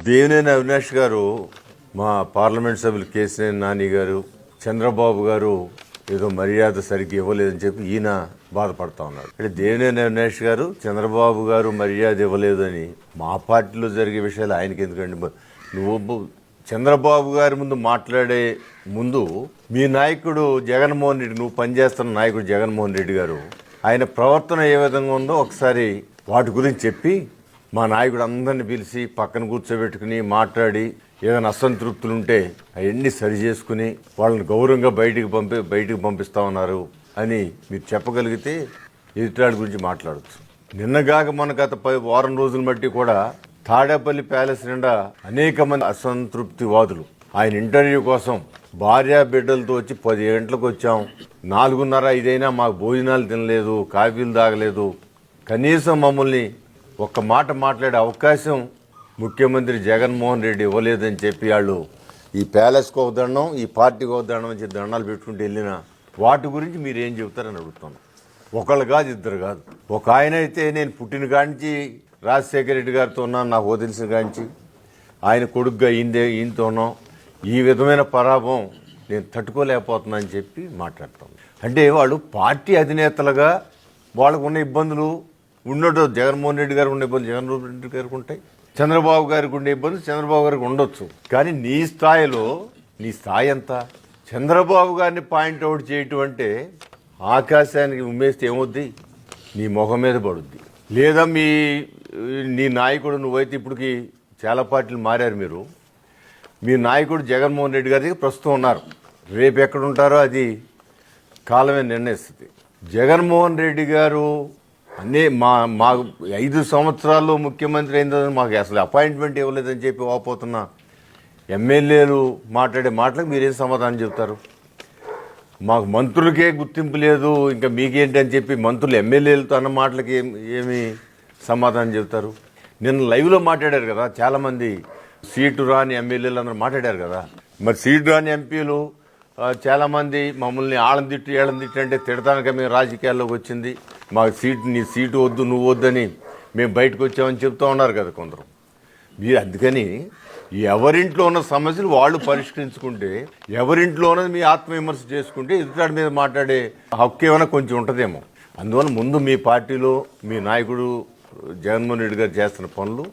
దేవినేని అవినాష్ గారు మా పార్లమెంట్ సభ్యులు కేసీఆర్ నాని గారు చంద్రబాబు గారు ఏదో మర్యాద సరిగ్గా ఇవ్వలేదని చెప్పి ఈయన బాధపడతా ఉన్నాడు. అంటే దేవినేని అవినాష్ గారు చంద్రబాబు గారు మర్యాద ఇవ్వలేదని మా పార్టీలో జరిగే విషయాలు ఆయనకి ఎందుకండి? నువ్వు చంద్రబాబు గారి ముందు మాట్లాడే ముందు మీ నాయకుడు జగన్మోహన్ రెడ్డి, నువ్వు పనిచేస్తున్న నాయకుడు జగన్మోహన్ రెడ్డి గారు ఆయన ప్రవర్తన ఏ విధంగా ఉందో ఒకసారి వాటి గురించి చెప్పి మా నాయకుడు అందరిని పిలిచి పక్కన కూర్చోబెట్టుకుని మాట్లాడి ఏదైనా అసంతృప్తులు ఉంటే అవన్నీ సరి చేసుకుని వాళ్ళని గౌరవంగా బయటికి పంపిస్తా ఉన్నారు అని మీరు చెప్పగలిగితే ఎదుటాడి గురించి మాట్లాడచ్చు. నిన్నగాక మన గత వారం రోజుల బట్టి కూడా తాడేపల్లి ప్యాలెస్ నిండా అనేక మంది అసంతృప్తి వాదులు ఆయన ఇంటర్వ్యూ కోసం భార్యా బిడ్డలతో వచ్చి 10 గంటలకు వచ్చాం, 4:30-5 మాకు భోజనాలు తినలేదు, కాఫీలు తాగలేదు, కనీసం మమ్మల్ని ఒక్క మాట మాట్లాడే అవకాశం ముఖ్యమంత్రి జగన్మోహన్ రెడ్డి ఇవ్వలేదని చెప్పి వాళ్ళు ఈ ప్యాలెస్కి ఒక దండం, ఈ పార్టీకి ఒక దండం అని చెప్పి దండాలు పెట్టుకుంటూ వెళ్ళిన వాటి గురించి మీరు ఏం చెబుతారని అడుగుతున్నాను. ఒకళ్ళు కాదు, ఇద్దరు కాదు. ఒక ఆయన అయితే నేను పుట్టిన కాంచి రాజశేఖర రెడ్డి గారితో ఉన్నాను, నాకు వదిలిసిన కాంచి ఆయన కొడుకుగా ఈయనతో ఉన్నాం, ఈ విధమైన పరాభం నేను తట్టుకోలేకపోతున్నా అని చెప్పి మాట్లాడతాం. అంటే వాళ్ళు పార్టీ అధినేతలుగా వాళ్ళకు ఉన్న ఇబ్బందులు ఉండటం, జగన్మోహన్ రెడ్డి గారికి ఉండే ఇబ్బందులు జగన్మోహన్ రెడ్డి గారికి ఉంటాయి, చంద్రబాబు గారికి ఉండే ఇబ్బందులు చంద్రబాబు గారికి ఉండొచ్చు. కానీ నీ స్థాయిలో నీ స్థాయి ఎంత? చంద్రబాబు గారిని పాయింట్అవుట్ చేయటం అంటే ఆకాశానికి ఉమ్మేస్తే ఏమవుద్ది? నీ మొహం మీద పడుద్ది. లేదా నీ నాయకుడు, నువ్వైతే ఇప్పటికి చాలా పార్టీలు మారారు, మీ నాయకుడు జగన్మోహన్ రెడ్డి గారి దగ్గర ప్రస్తుతం ఉన్నారు, రేపు ఎక్కడుంటారో అది కాలమే నిర్ణయిస్తుంది. జగన్మోహన్ రెడ్డి గారు మా 5 సంవత్సరాల్లో ముఖ్యమంత్రి అయిందని మాకు అసలు అపాయింట్మెంట్ ఇవ్వలేదని చెప్పి వాపోతున్న ఎమ్మెల్యేలు మాట్లాడే మాటలకు మీరేం సమాధానం చెప్తారు? మాకు మంత్రులకే గుర్తింపు లేదు, ఇంకా మీకేంటి అని చెప్పి మంత్రులు ఎమ్మెల్యేలతో అన్న మాటలకి ఏమి సమాధానం చెబుతారు? నిన్న లైవ్లో మాట్లాడారు కదా చాలామంది, సీటు రాని ఎమ్మెల్యేలు అందరూ మాట్లాడారు కదా. మరి సీటు రాని ఎంపీలు చాలామంది మమ్మల్ని ఆళ్ళని తిట్టు ఏళ్ళని తిట్టు అంటే తిడతానుక మేము రాజకీయాల్లోకి వచ్చింది, మాకు నీ సీటు వద్దు, నువ్వు వద్దని మేము బయటకు వచ్చామని చెప్తూ ఉన్నారు కదా కొందరు. మీరు అందుకని ఎవరింట్లో ఉన్న సమస్యలు వాళ్ళు పరిష్కరించుకుంటే, ఎవరింట్లో ఉన్నది మీ ఆత్మవిమర్శ చేసుకుంటే ఎదుటాడి మీద మాట్లాడే హక్కు ఏమైనా కొంచెం ఉంటుందేమో. అందువల్ల ముందు మీ పార్టీలో మీ నాయకుడు జగన్మోహన్ రెడ్డి గారు చేస్తున్న పనులు,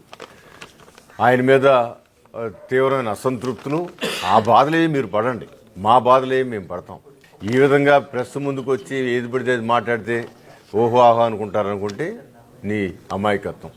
ఆయన మీద తీవ్రమైన అసంతృప్తులు, ఆ బాధలే మీరు పడండి, మా బాధలే మేము పడతాం. ఈ విధంగా ప్రెస్ ముందుకు వచ్చి ఏది పడితే అది మాట్లాడితే ఓహో ఆహో అనుకుంటారనుకుంటే నీ అమాయకత్వం.